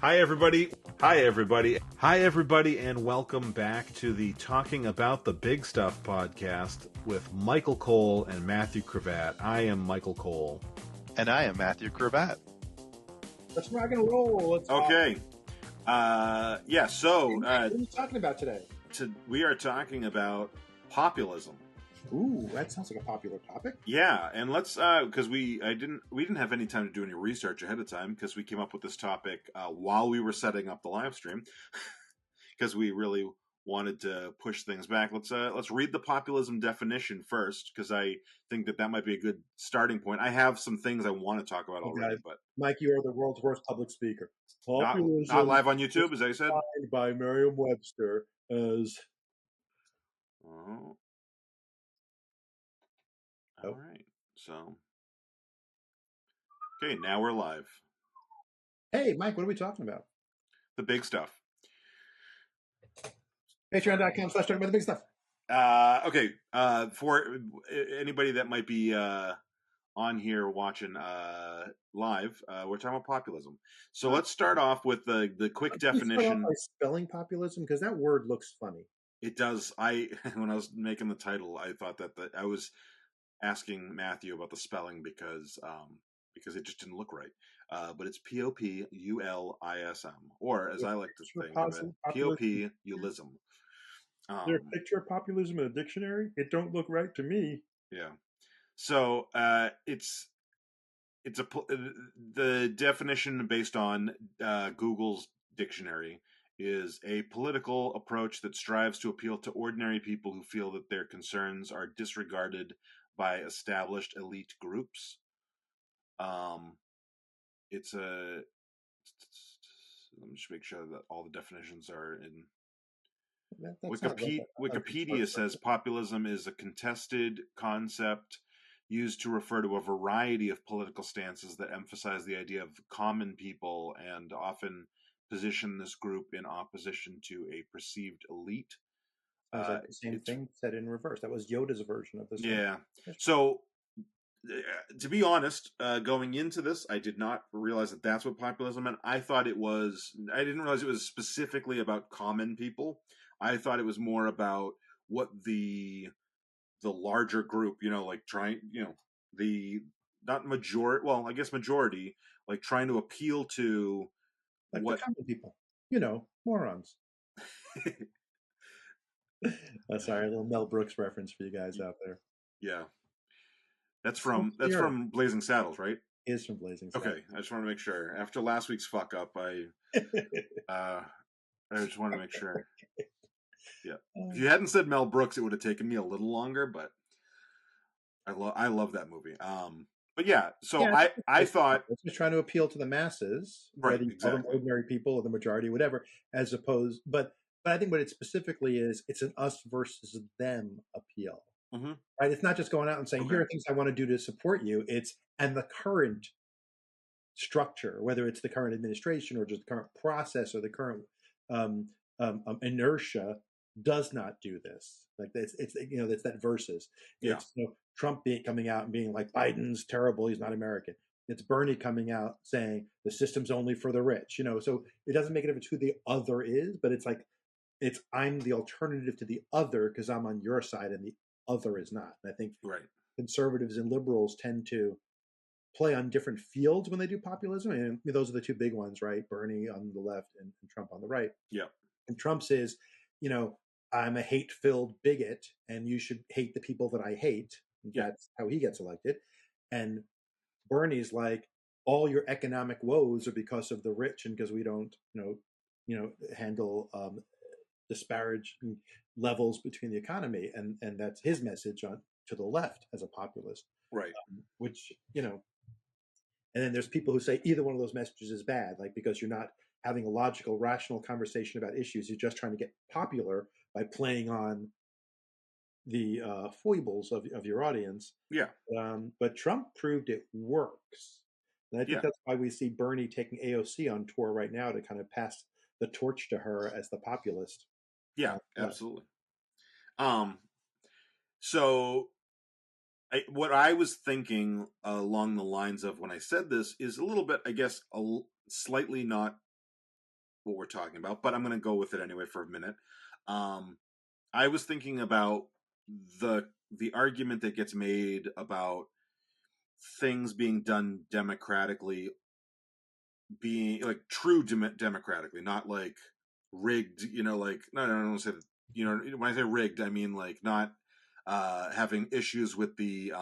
Hi, everybody. Hi, everybody. Hi, everybody, and welcome back to the Talking About the Big Stuff podcast with Michael Cole and Matthew Cravat. I am Michael Cole. And I am Matthew Cravat. Let's rock and roll. Let's okay. So... what are we talking about today? We are talking about populism. Ooh, that sounds like a popular topic. Yeah, and let's because we didn't have any time to do any research ahead of time because we came up with this topic while we were setting up the live stream because we really wanted to push things back. Let's read the populism definition first because I think that might be a good starting point. I have some things I want to talk about already, but Mike, you are the world's worst public speaker. Populism not live on YouTube, as I said. By Merriam-Webster as. Oh. All right, so okay, now we're live. Hey, Mike, what are we talking about? The big stuff. Patreon.com/talking about the big stuff. Okay, for anybody that might be on here watching live, we're talking about populism. So let's start off with the quick definition. By spelling populism, because that word looks funny. It does. When I was making the title, I thought that I was asking Matthew about the spelling because it just didn't look right. But it's Populism, or as I like to think of it, Populism. Is there a picture of populism in a dictionary? It don't look right to me. Yeah. So the definition based on Google's dictionary is a political approach that strives to appeal to ordinary people who feel that their concerns are disregarded by established elite groups. Let me just make sure that all the definitions are in. Wikipedia says populism is a contested concept used to refer to a variety of political stances that emphasize the idea of common people and often position this group in opposition to a perceived elite. Was that the same thing said in reverse? That was Yoda's version of this. Yeah. So, to be honest, going into this, I did not realize that that's what populism meant. I didn't realize it was specifically about common people. I thought it was more about what the larger group, majority, like trying to appeal to like the common people, morons. Sorry, a little Mel Brooks reference for you guys out there. Yeah, that's from Blazing Saddles, right? It is from Blazing Saddles. Okay, I just want to make sure. After last week's fuck up, I just want to make sure. Yeah, if you hadn't said Mel Brooks, it would have taken me a little longer, but I love that movie. But yeah, so yeah, I thought it's just trying to appeal to the masses, right? Whether Exactly. Ordinary people or the majority, whatever, as opposed, but I think what it specifically is, it's an us versus them appeal, right? It's not just going out and saying, here are things I want to do to support you. And the current structure, whether it's the current administration or just the current process or the current inertia, does not do this. Like it's that versus. It's Trump coming out and being like, Biden's terrible, he's not American. It's Bernie coming out saying the system's only for the rich. So it doesn't make it difference who the other is, but it's like I'm the alternative to the other because I'm on your side and the other is not. And I think conservatives and liberals tend to play on different fields when they do populism, and those are the two big ones, right? Bernie on the left and Trump on the right. Yeah. And Trump says, I'm a hate-filled bigot, and you should hate the people that I hate. That's how he gets elected. And Bernie's like, all your economic woes are because of the rich and because we don't, handle disparage levels between the economy, and that's his message to the left as a populist, right? Which and then there's people who say either one of those messages is bad, like because you're not having a logical, rational conversation about issues. You're just trying to get popular by playing on the foibles of your audience. Yeah. But Trump proved it works. And I think that's why we see Bernie taking AOC on tour right now to kind of pass the torch to her as the populist. Yeah, absolutely. So what I was thinking along the lines of when I said this is a little bit, I guess, slightly not what we're talking about, but I'm going to go with it anyway for a minute. I was thinking about the argument that gets made about things being done democratically, being like true democratically, not like rigged. Like no, I don't want to say that. When I say rigged, I mean like not having issues with the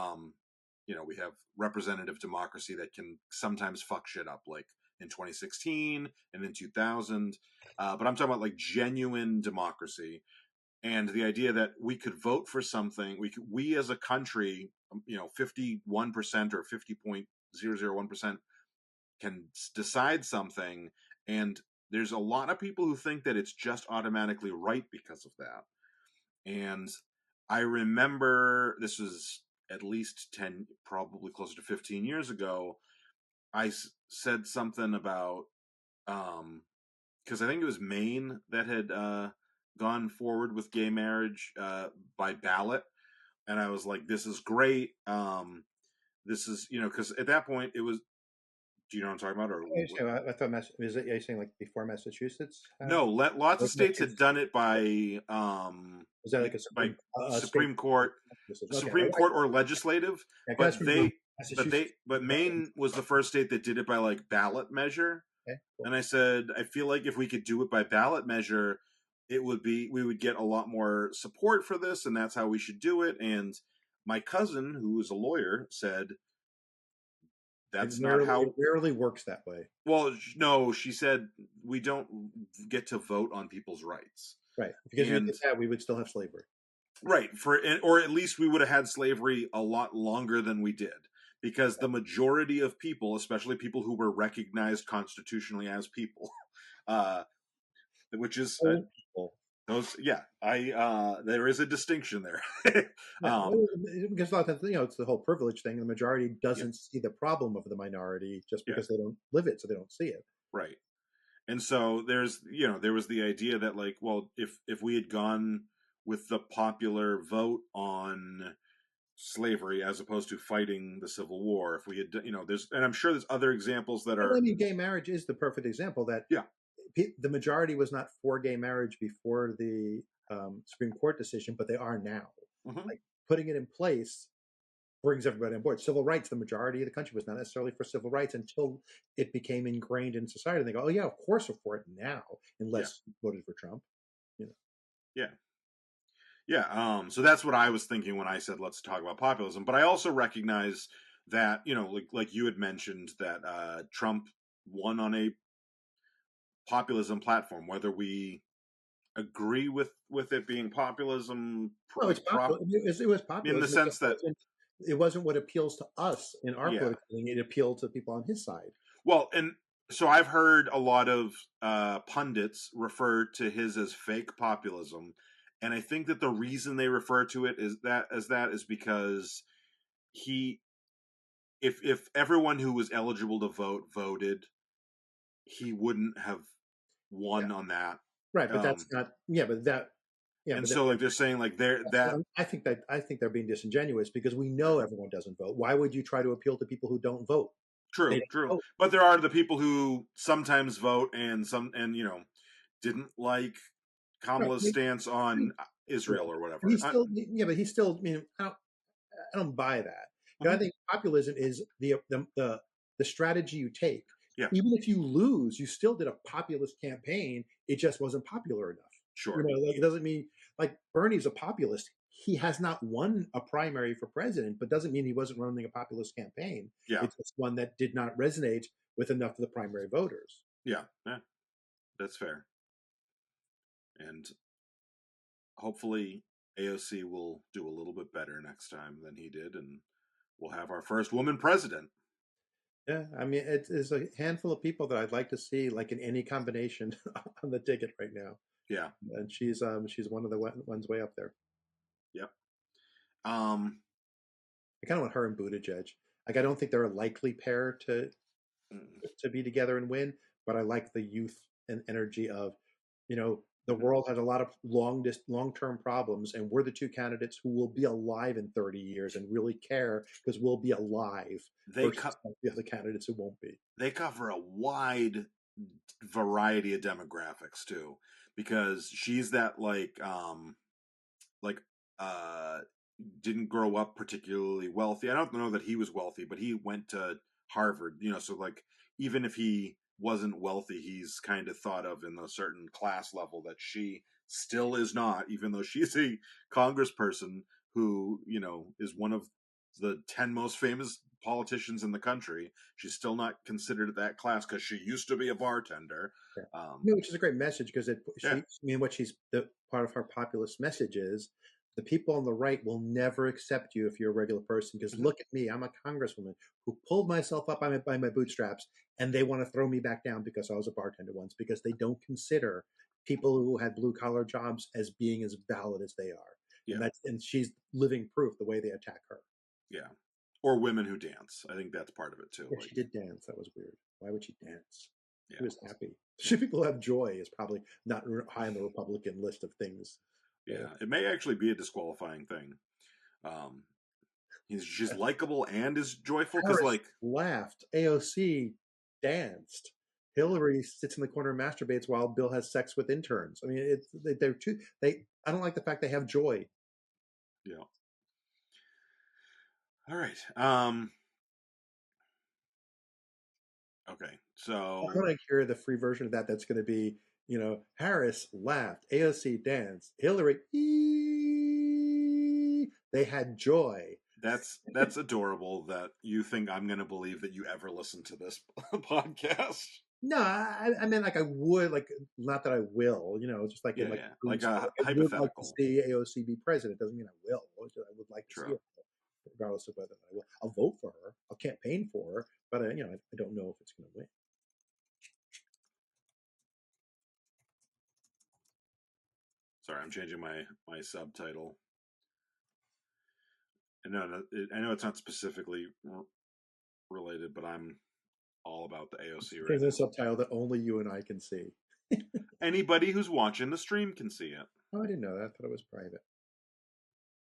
we have representative democracy that can sometimes fuck shit up, like in 2016 and in 2000. But I'm talking about like genuine democracy, and the idea that we could vote for something. We as a country, 51% or 50.001% can decide something, and there's a lot of people who think that it's just automatically right because of that. And I remember this was at least 10, probably closer to 15 years ago. I said something about, because I think it was Maine that had gone forward with gay marriage by ballot. And I was like, this is great. This is, because at that point it was, do you know what I'm talking about? Or I thought is it? Are you saying like before Massachusetts? No, lots of states had done it by was that like a Supreme Court, Supreme Court or legislative, but Maine was the first state that did it by like ballot measure. Okay, cool. And I said, I feel like if we could do it by ballot measure, we would get a lot more support for this, and that's how we should do it. And my cousin, who is a lawyer, said, it rarely works that way. Well, no, she said we don't get to vote on people's rights. Right. Because if we did that, we would still have slavery. Right. Or at least we would have had slavery a lot longer than we did. Because the majority of people, especially people who were recognized constitutionally as people, which is those, there is a distinction there. Because a lot of times, it's the whole privilege thing. The majority doesn't see the problem of the minority just because they don't live it, so they don't see it. Right. And so there was the idea that like, well, if we had gone with the popular vote on slavery as opposed to fighting the Civil War, if we had, and I'm sure there's other examples that are. I mean, gay marriage is the perfect example that. Yeah. The majority was not for gay marriage before the Supreme Court decision, but they are now. Mm-hmm. Like putting it in place brings everybody on board. Civil rights, the majority of the country was not necessarily for civil rights until it became ingrained in society. And they go, oh yeah, of course we're for it now, unless you voted for Trump. Yeah. Yeah. So that's what I was thinking when I said, let's talk about populism. But I also recognize that, like you had mentioned that Trump won on a populism platform, whether we agree with it being populism. No, it's it was populism in the sense that it wasn't what appeals to us in our political thing. It appealed to people on his side. Well, and so I've heard a lot of pundits refer to his as fake populism, and I think that the reason they refer to it is because if everyone who was eligible to vote voted, he wouldn't have won on that. Right, but that's not. Yeah, but that. Yeah, and so like they're saying like I think they're being disingenuous because we know everyone doesn't vote. Why would you try to appeal to people who don't vote? True. Vote. But there are the people who sometimes vote and didn't like Kamala's stance on Israel or whatever. He's still, but he's still. I mean, I don't buy that. Mm-hmm. I think populism is the strategy you take. Yeah. Even if you lose, you still did a populist campaign. It just wasn't popular enough. Sure. It doesn't mean like Bernie's a populist. He has not won a primary for president, but doesn't mean he wasn't running a populist campaign. Yeah. It's just one that did not resonate with enough of the primary voters. Yeah. That's fair. And hopefully AOC will do a little bit better next time than he did, and we'll have our first woman president. Yeah, I mean, it's a handful of people that I'd like to see, like in any combination, on the ticket right now. Yeah, and she's one of the ones way up there. Yep. I kind of want her and Buttigieg. Like, I don't think they're a likely pair to be together and win, but I like the youth and energy of, the world has a lot of long-term problems, and we're the two candidates who will be alive in 30 years and really care because we'll be alive. The other candidates who won't be. They cover a wide variety of demographics too, because she's that like didn't grow up particularly wealthy. I don't know that he was wealthy, but he went to Harvard, so like even if he wasn't wealthy, he's kind of thought of in a certain class level that she still is not, even though she's a congressperson who, is one of the 10 most famous politicians in the country. She's still not considered that class because she used to be a bartender. Yeah. Which is a great message because what she's the part of her populist message is the people on the right will never accept you if you're a regular person because look at me, I'm a congresswoman who pulled myself up by my bootstraps, and they want to throw me back down because I was a bartender once, because they don't consider people who had blue collar jobs as being as valid as they are. Yeah. And she's living proof the way they attack her. Yeah. Or women who dance. I think that's part of it too. Yeah, she did dance. That was weird. Why would she dance? Yeah. She was happy. Should people have joy is probably not high on the Republican list of things. Yeah, it may actually be a disqualifying thing. She's likable and is joyful because, like, laughed. AOC danced. Hillary sits in the corner and masturbates while Bill has sex with interns. I mean, they're two. I don't like the fact they have joy. Yeah. All right. Okay. So I want to hear the free version of that. That's going to be, Harris laughed, AOC danced, Hillary, they had joy. That's adorable that you think I'm going to believe that you ever listen to this podcast. No, I meant like I would, like not that I will, just like like a hypothetical. I would like to see AOC be president. Doesn't mean I will. I would like to see it, regardless of whether I will. I'll vote for her. I'll campaign for her, but I don't know if it's going to win. Sorry, I'm changing my subtitle. I know it's not specifically related, but I'm all about the AOC right now. There's a subtitle that only you and I can see. Anybody who's watching the stream can see it. Oh, I didn't know that. I thought it was private.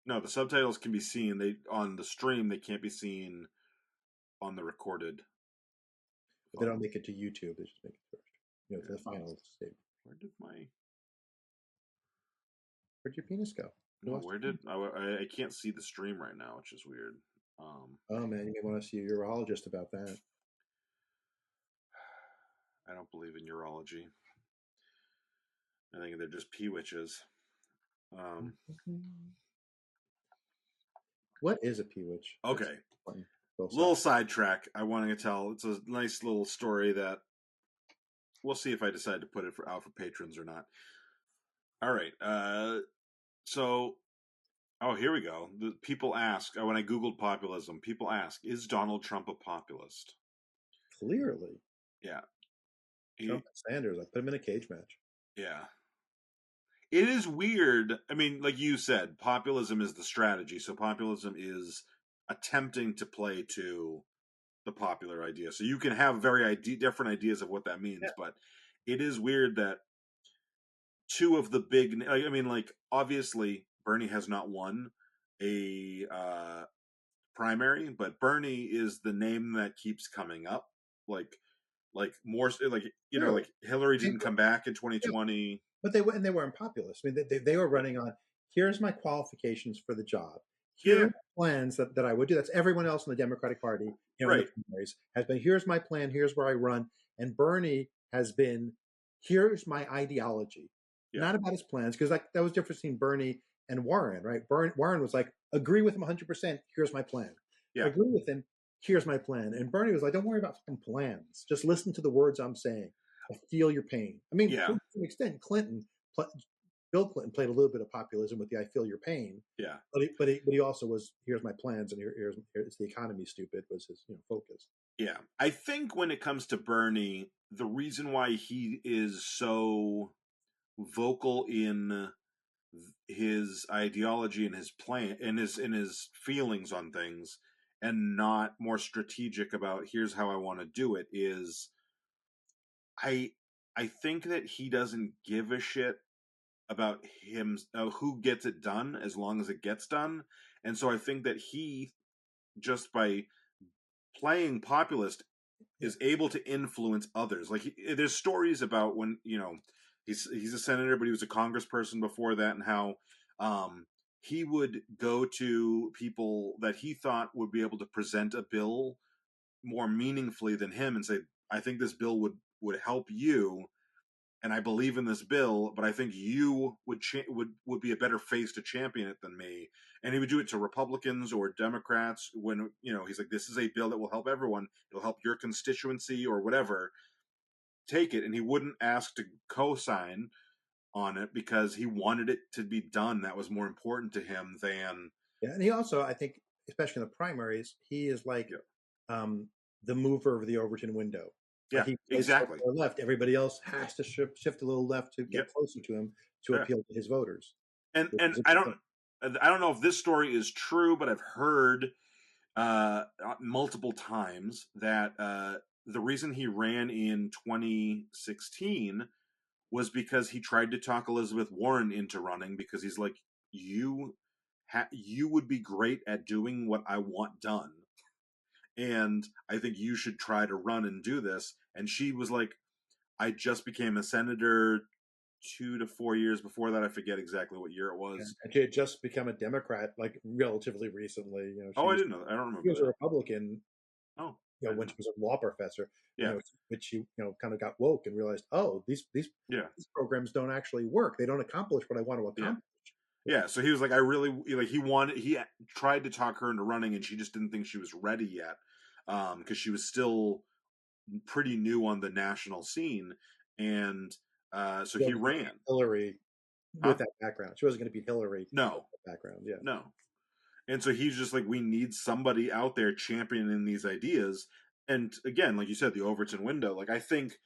No, the subtitles can be seen. On the stream, they can't be seen on the recorded. But they don't make it to YouTube. They just make it first. To the final state. Where'd your penis go? No, I can't see the stream right now, which is weird. Oh man, you may want to see a urologist about that. I don't believe in urology. I think they're just peewitches. What is a peewitch? Okay. Little sidetrack I wanted to tell. It's a nice little story that we'll see if I decide to put it out for patrons or not. All right. Here we go. People ask, when I Googled populism, people ask, is Donald Trump a populist? Clearly. Yeah. Trump and Sanders, I put him in a cage match. Yeah. It is weird. I mean, like you said, populism is the strategy. So populism is attempting to play to the popular idea. So you can have very different ideas of what that means, but it is weird that two of the big, obviously Bernie has not won a primary, but Bernie is the name that keeps coming up. Like Hillary didn't come back in 2020. But they weren't populist. I mean, they were running on, here's my qualifications for the job. Here are plans that I would do. That's everyone else in the Democratic Party right. has been, here's my plan, here's where I run. And Bernie has been, here's my ideology. Not about his plans, because that was different between Bernie and Warren, right? Warren was like, agree with him 100%, here's my plan. Yeah. Agree with him, here's my plan. And Bernie was like, don't worry about fucking plans. Just listen to the words I'm saying. I feel your pain. I mean, to an extent, Bill Clinton played a little bit of populism with the "I feel your pain." Yeah, but he also was, here's my plans, and here's the economy, stupid, was his focus. Yeah, I think when it comes to Bernie, the reason why he is so vocal in his ideology and his plan and his feelings on things, and not more strategic about here's how I want to do it, is I think that he doesn't give a shit about who gets it done as long as it gets done. And so I think that he, just by playing populist, is able to influence others. Like there's stories about when he's a senator, but he was a congressperson before that, and how he would go to people that he thought would be able to present a bill more meaningfully than him and say, I think this bill would help you, and I believe in this bill, but I think you would be a better face to champion it than me. And he would do it to Republicans or Democrats when he's like, this is a bill that will help everyone. It'll help your constituency or whatever. Take it, and he wouldn't ask to co-sign on it because he wanted it to be done. That was more important to him than. Yeah, and he also, I think, especially in the primaries, he is like the mover of the Overton window. Yeah, he exactly. Or left. Everybody else has to shift a little left to get closer to him to appeal to his voters. And I don't know if this story is true, but I've heard multiple times that the reason he ran in 2016 was because he tried to talk Elizabeth Warren into running, because he's like, you would be great at doing what I want done, and I think you should try to run and do this. And she was like, I just became a senator 2 to 4 years before that. I forget exactly what year it was. And she had just become a Democrat like relatively recently. I didn't know that. I don't remember. She was a Republican. Oh, when she was a law professor. Yeah. But she kind of got woke and realized, oh, these programs don't actually work. They don't accomplish what I want to accomplish. Yeah, so he was like, he tried to talk her into running, and she just didn't think she was ready yet, because she was still pretty new on the national scene, and so he ran. Hillary with that background. She wasn't going to beat Hillary. No. With that background, yeah. No. And so he's just like, we need somebody out there championing these ideas. And again, like you said, the Overton window, like I think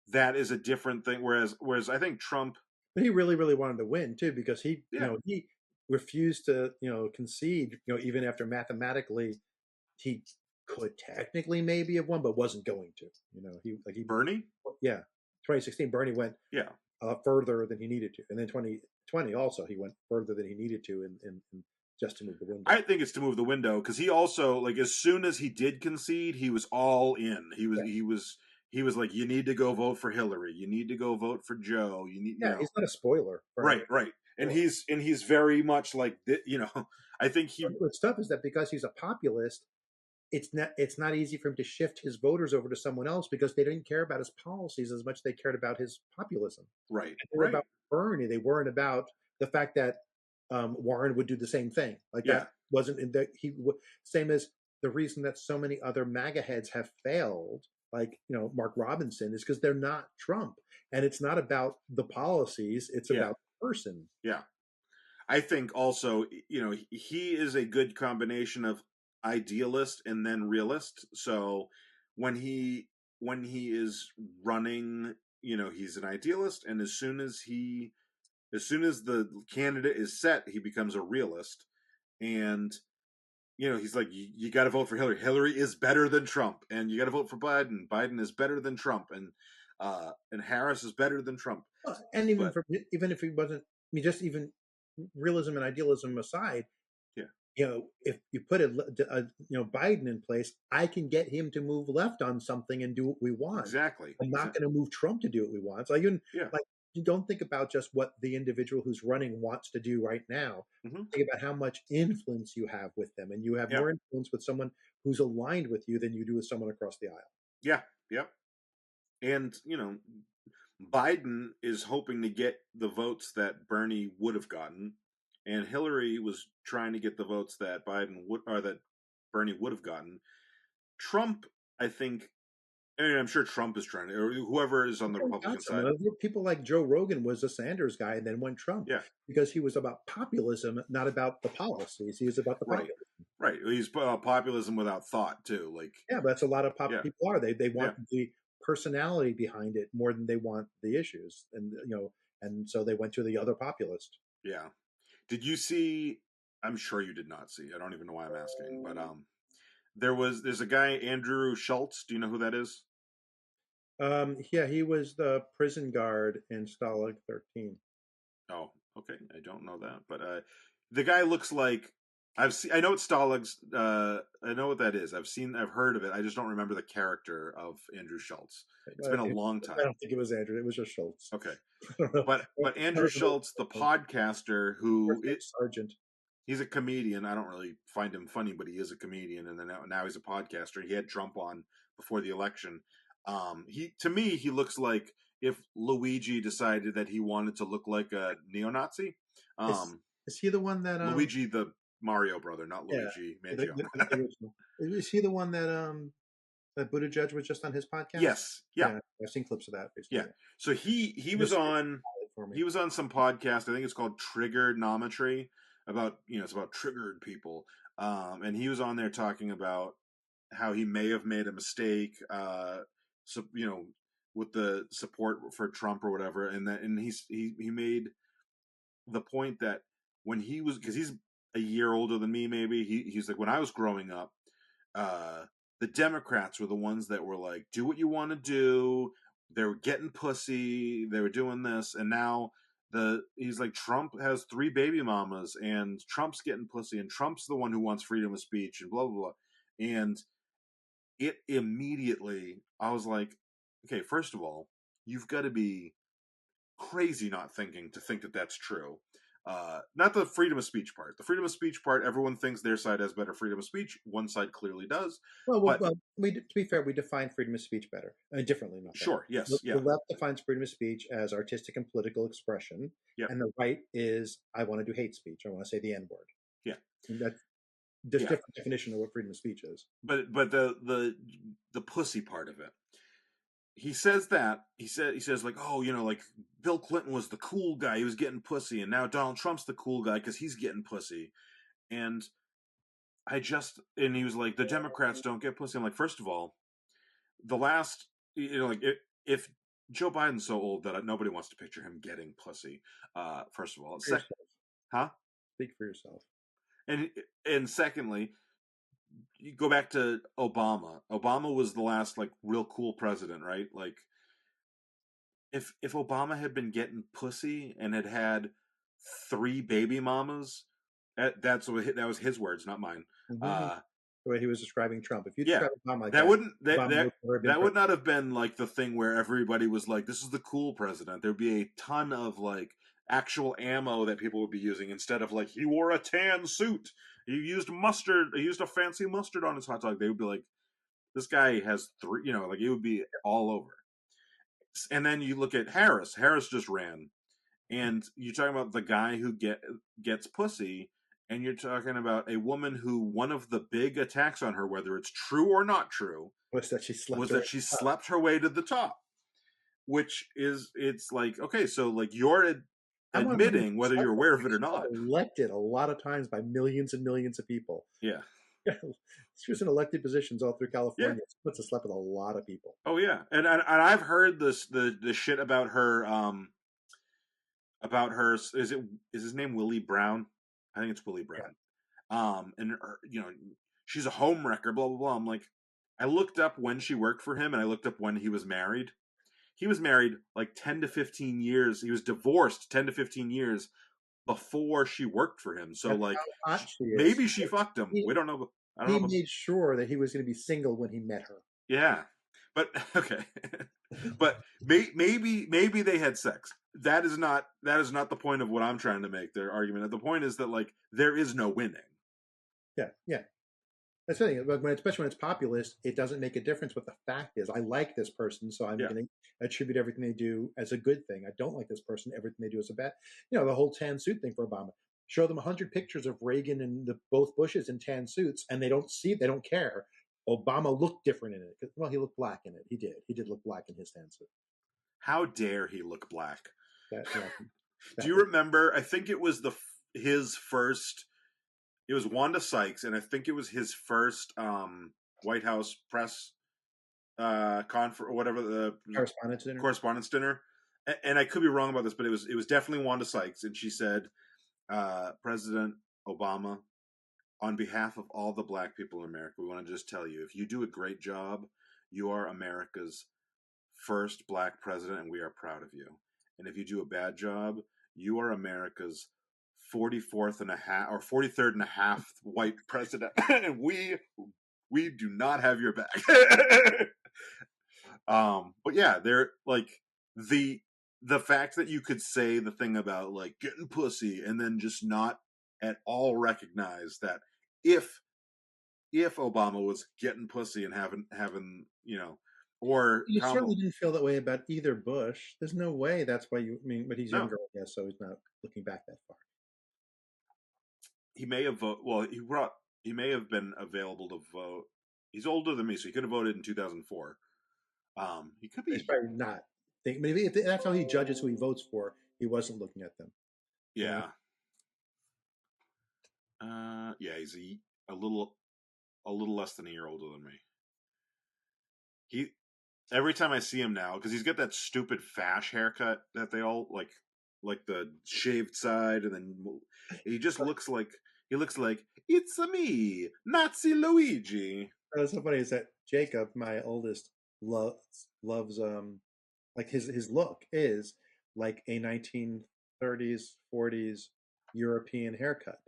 that is a different thing. Whereas I think Trump. But he really, really wanted to win too, because he refused to, concede, even after mathematically he could technically maybe have won, but wasn't going to. Bernie? Yeah. 2016, Bernie went further than he needed to. And then 2020 also, he went further than he needed to in just to move the window. I think it's to move the window, because he also, like, as soon as he did concede, he was all in. He was like, you need to go vote for Hillary. You need to go vote for Joe. You need. He's not a spoiler. Right. And he's very much like, I think what's tough is that because he's a populist, it's not easy for him to shift his voters over to someone else, because they didn't care about his policies as much as they cared about his populism. Right. They were about Bernie. They weren't about the fact that Warren would do the same thing. That wasn't in the same as the reason that so many other MAGA heads have failed, like Mark Robinson, is because they're not Trump, and it's not about the policies; it's about the person. Yeah, I think also he is a good combination of idealist and then realist. So when he is running, he's an idealist, and as soon as the candidate is set, he becomes a realist. And he's like, you got to vote for Hillary. Hillary is better than Trump, and you got to vote for Biden. Biden is better than Trump, and Harris is better than Trump. And even if he wasn't, I mean, just even realism and idealism aside, if you put Biden in place, I can get him to move left on something and do what we want. Exactly. I'm not going to move Trump to do what we want. So you don't think about just what the individual who's running wants to do right now. Mm-hmm. Think about how much influence you have with them, and you have more influence with someone who's aligned with you than you do with someone across the aisle. Yeah. Yep. And Biden is hoping to get the votes that Bernie would have gotten, and Hillary was trying to get the votes that that Bernie would have gotten. Trump, I think. I mean, I'm sure Trump is trying to, or whoever is on the Republican side. People like Joe Rogan was a Sanders guy and then went Trump. Yeah. Because he was about populism, not about the policies. He was about the populism. Right. He's populism without thought too. But that's a lot of people are. They want the personality behind it more than they want the issues, and so they went to the other populist. Yeah. Did you see? I'm sure you did not see. I don't even know why I'm asking, but there's a guy, Andrew Schultz. Do you know who that is? He was the prison guard in Stalag 13. Oh, okay. I don't know that, but the guy looks like I know it's Stalig's. I know what that is. I've heard of it. I just don't remember the character of Andrew Schultz. It's been a long I time. don't think it was Andrew. It was just Schultz. Okay, but Andrew Schultz, the podcaster, Sergeant. He's a comedian. I don't really find him funny, but he is a comedian, and then now he's a podcaster. He had Trump on before the election. To me, he looks like if Luigi decided that he wanted to look like a neo-Nazi. Is he the one that Luigi the Mario brother, not Luigi Mangione? Is he the one that Buttigieg was just on his podcast? Yes. Yeah. I've seen clips of that recently. Yeah. So he was on some podcast. I think it's called Triggernometry, about it's about triggered people. And he was on there talking about how he may have made a mistake, with the support for Trump or whatever, and he made the point that when he was, because he's a year older than me, maybe he's like, when I was growing up, the Democrats were the ones that were like, do what you want to do. They were getting pussy. They were doing this, and now he's like, Trump has 3 baby mamas, and Trump's getting pussy, and Trump's the one who wants freedom of speech, and blah blah blah. And it immediately, I was like, okay, first of all, you've got to be crazy not thinking to think that that's true. Not the freedom of speech part. The freedom of speech part, everyone thinks their side has better freedom of speech. One side clearly does. Well, to be fair, we define freedom of speech differently. Sure, yes. The left defines freedom of speech as artistic and political expression, and the right is, I want to do hate speech. I want to say the N-word. Yeah. And that's a different definition of what freedom of speech is. But the pussy part of it. He says that he says like, oh, like Bill Clinton was the cool guy, he was getting pussy, and now Donald Trump's the cool guy because he's getting pussy. And he was like, the Democrats don't get pussy. I'm like, first of all, the last, if Joe Biden's so old that nobody wants to picture him getting pussy. First of all, Speak for yourself. And secondly, you go back to Obama. Obama was the last like real cool president, right? Like, if Obama had been getting pussy and had 3 baby mamas, that was his words, not mine. The way he was describing Trump. If you describe Obama like that would not have been like the thing where everybody was like, this is the cool president. There'd be a ton of like actual ammo that people would be using, instead of like, he wore a tan suit, he used mustard, he used a fancy mustard on his hot dog. They would be like, this guy has 3, like it would be all over. And then you look at Harris just ran, and you're talking about the guy who gets pussy, and you're talking about a woman who, one of the big attacks on her, whether it's true or not true, was that she slept her way to the top. Which is, it's like, okay, so like you're admitting, whether you're aware of it or not, elected a lot of times by millions and millions of people. Yeah. She was in elected positions all through California. Yeah. She must have slept with a lot of people. Oh yeah, and I've heard the shit about her. Is his name Willie Brown? I think it's Willie Brown. Yeah. And her, she's a homewrecker. Blah blah blah. I'm like, I looked up when she worked for him, and I looked up when he was married. He was married like 10 to 15 years. He was divorced 10 to 15 years before she worked for him. So like, maybe she fucked him. We don't know. He made sure that he was going to be single when he met her. Yeah, but okay, but maybe they had sex. That is not the point of what I'm trying to make. Their argument. The point is that like there is no winning. Yeah. That's the thing. But especially when it's populist, it doesn't make a difference what the fact is. I like this person, so I'm going to attribute everything they do as a good thing. I don't like this person, everything they do is a bad. The whole tan suit thing for Obama. Show them 100 pictures of Reagan and both Bushes in tan suits, and they don't care. Obama looked different in it. Well, he looked black in it. He did look black in his tan suit. How dare he look black? Do you remember? I think it was his first. It was Wanda Sykes, and I think it was his first White House press conference or whatever, the correspondence dinner. And I could be wrong about this, but it was definitely Wanda Sykes, and she said, President Obama, on behalf of all the black people in America, we want to just tell you, if you do a great job, you are America's first black president, and we are proud of you. And if you do a bad job, you are America's 44th and a half or 43rd and a half white president, and we do not have your back. But yeah, they're like the fact that you could say the thing about like getting pussy and then just not at all recognize that if Obama was getting pussy and having or You Kamala, certainly didn't feel that way about either Bush. There's no way that's why you. I mean, but he's no, younger, I guess, so he's not looking back that far. he may have voted. Well, he may have been available to vote. He's older than me, so he could have voted in 2004. He could be. He's probably not. Maybe if that's how he judges who he votes for, he wasn't looking at them. Yeah. Yeah, he's a little less than a year older than me. He every time I see him now, because he's got that stupid fash haircut that they all like the shaved side, and then he just looks like it's me, Nazi Luigi. What's so funny is that Jacob, my oldest, loves like his look is like a 1930s 40s European haircut,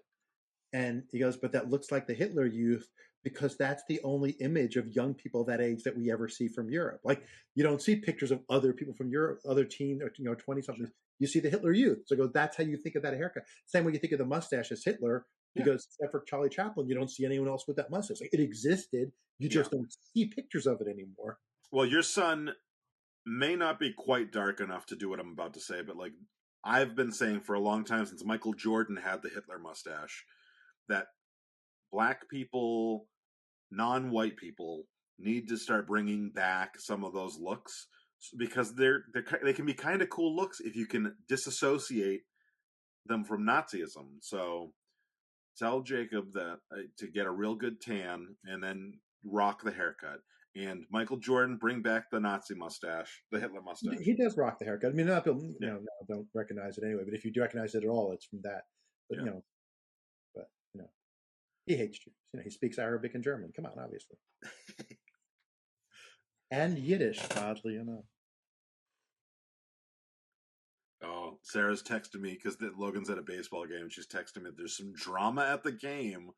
and he goes, but that looks like the Hitler Youth because that's the only image of young people that age that we ever see from Europe. Like you don't see pictures of other people from Europe, other teen or 20 somethings. You see the Hitler Youth. So goes, that's how you think of that haircut. Same way you think of the mustache as Hitler. Because except for Charlie Chaplin, you don't see anyone else with that mustache. Like, it existed. You just don't see pictures of it anymore. Well, your son may not be quite dark enough to do what I'm about to say, but like I've been saying for a long time since Michael Jordan had the Hitler mustache, that black people, non-white people, need to start bringing back some of those looks because they can be kind of cool looks if you can disassociate them from Nazism. So tell Jacob that to get a real good tan and then rock the haircut. And Michael Jordan, bring back the Nazi mustache, the Hitler mustache. He does rock the haircut. I mean, not people don't recognize it anyway. But if you do recognize it at all, it's from that. But he hates Jews. He speaks Arabic and German. Come on, obviously, and Yiddish, oddly enough. Oh, Sarah's texted me because Logan's at a baseball game. She's texting me. There's some drama at the game.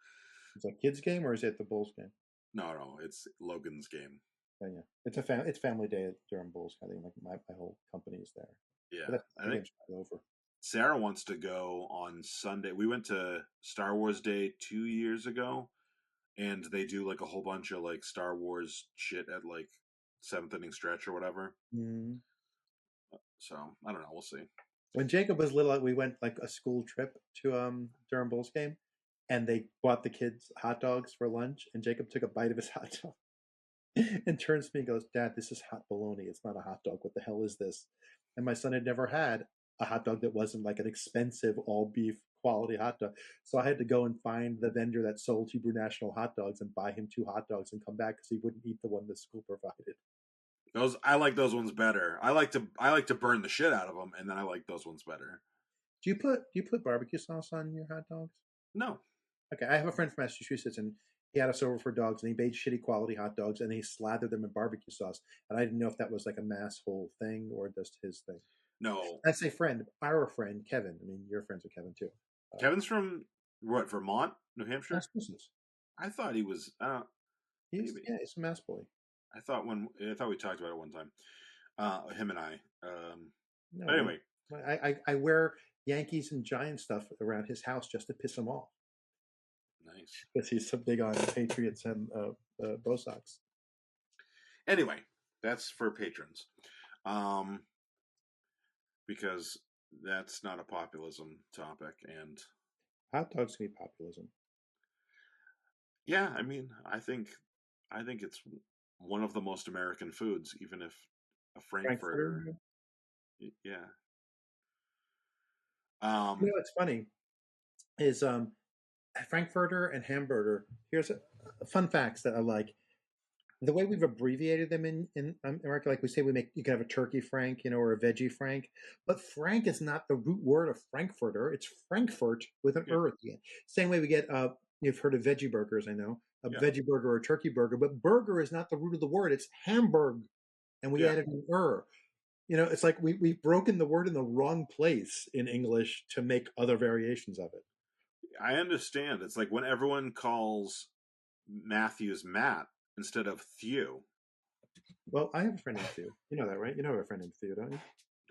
Is it a kids' game or is it the Bulls game? No, it's Logan's game. Oh, yeah, it's family day at Durham Bulls. I think my whole company is there. Yeah, I think over. Sarah wants to go on Sunday. We went to Star Wars Day 2 years ago, and they do like a whole bunch of like Star Wars shit at like 7th inning stretch or whatever. Mm-hmm. So I don't know. We'll see. When Jacob was little, we went like a school trip to Durham Bulls game, and they bought the kids hot dogs for lunch, and Jacob took a bite of his hot dog and turns to me and goes, "Dad, this is hot bologna. It's not a hot dog. What the hell is this?" And my son had never had a hot dog that wasn't like an expensive all beef quality hot dog. So I had to go and find the vendor that sold Hebrew National hot dogs and buy him 2 hot dogs and come back because he wouldn't eat the one the school provided. I like those ones better. I like to burn the shit out of them, and then I like those ones better. Do you put barbecue sauce on your hot dogs? No. Okay, I have a friend from Massachusetts, and he had us over for dogs, and he made shitty quality hot dogs, and he slathered them in barbecue sauce. And I didn't know if that was like a mass whole thing or just his thing. No. I say friend, our friend, Kevin. I mean, you're friends with Kevin, too. Kevin's from, what, Vermont? New Hampshire? Massachusetts. I thought he was... he's a Mass boy. I thought we talked about it one time. Him and I. No, but anyway. I wear Yankees and Giants stuff around his house just to piss him off. Nice. Because he's so big on Patriots and Bo Sox. Anyway, that's for patrons. Because that's not a populism topic, and hot dogs can be populism. Yeah, I mean, I think it's one of the most American foods, even if a Frankfurter. Yeah. What's funny is Frankfurter and Hamburger. Here's a fun facts that I like. The way we've abbreviated them in America, like we say, you can have a turkey frank, or a veggie frank, but frank is not the root word of Frankfurter. It's Frankfurt with an at the end. Same way we get, you've heard of veggie burgers, I know, veggie burger or a turkey burger, but burger is not the root of the word. It's Hamburg, and we added an It's like we've broken the word in the wrong place in English to make other variations of it. I understand. It's like when everyone calls Matthews Matt instead of Thew. Well, I have a friend named Theo. You know that, right? You know I have a friend named Theo, don't you?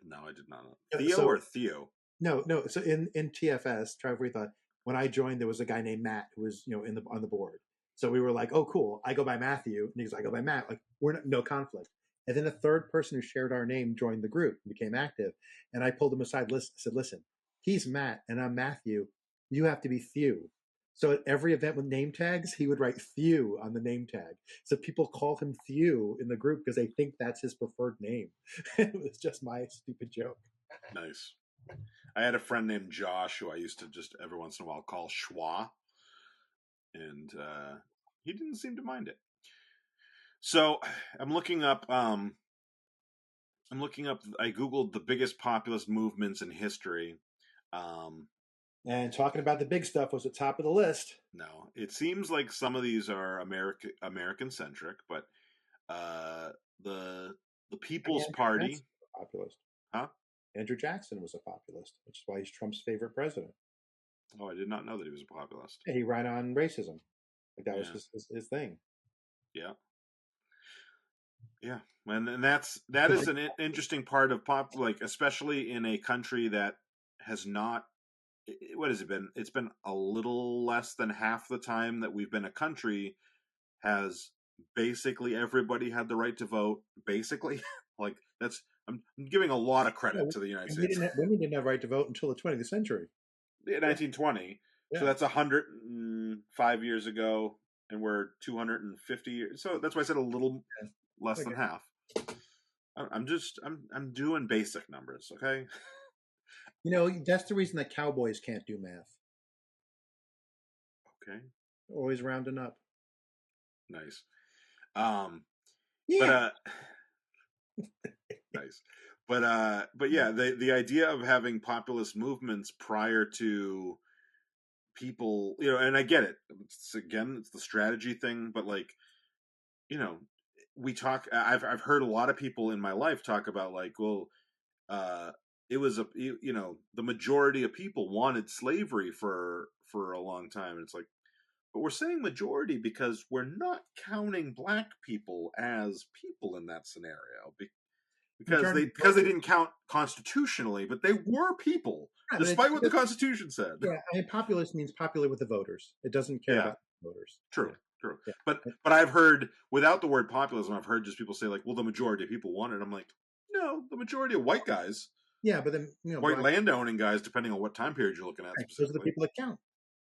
No, I did not know. Theo So or Theo? no. So in TFS, Trevor thought when I joined, there was a guy named Matt who was on the board. So we were like, oh, cool. I go by Matthew, and he's like, I go by Matt. Like no conflict. And then a third person who shared our name joined the group and became active. And I pulled him aside, said, listen, he's Matt and I'm Matthew. You have to be Thew. So at every event with name tags, he would write Thew on the name tag. So people call him Thew in the group because they think that's his preferred name. It was just my stupid joke. Nice. I had a friend named Josh who I used to just every once in a while call Schwa, and he didn't seem to mind it. So I'm looking up. I Googled the biggest populist movements in history. And talking about the big stuff was at the top of the list. No, it seems like some of these are American centric, but the People's Party, populist, huh? Andrew Jackson was a populist, which is why he's Trump's favorite president. Oh, I did not know that he was a populist. Yeah, he ran on racism, like that was his thing. Yeah, yeah, and that is an interesting part of especially in a country that has not. What has it been? It's been a little less than half the time that we've been a country has basically everybody had the right to vote. Basically, like I'm giving a lot of credit to the United States. Women didn't have right to vote until the 20th century. 1920. Yeah. So that's 105 years ago, and we're 250 years. So that's why I said a little less than half. I'm doing basic numbers, okay? That's the reason that cowboys can't do math. Okay. Always rounding up. Nice. Yeah. Nice. But yeah, the idea of having populist movements prior to people, and I get it. It's the strategy thing, but we talk. I've heard a lot of people in my life talk about it was the majority of people wanted slavery for a long time. And it's like, but we're saying majority because we're not counting black people as people in that scenario because they didn't count constitutionally, but they were people, despite what the Constitution said. Yeah, I mean, populist means popular with the voters. It doesn't care about the voters. True. Yeah. But I've heard, without the word populism, I've heard just people say well, the majority of people want it. I'm like, no, the majority of white guys. Yeah, but then white landowning guys, depending on what time period you're looking at. Right, those are the people that count.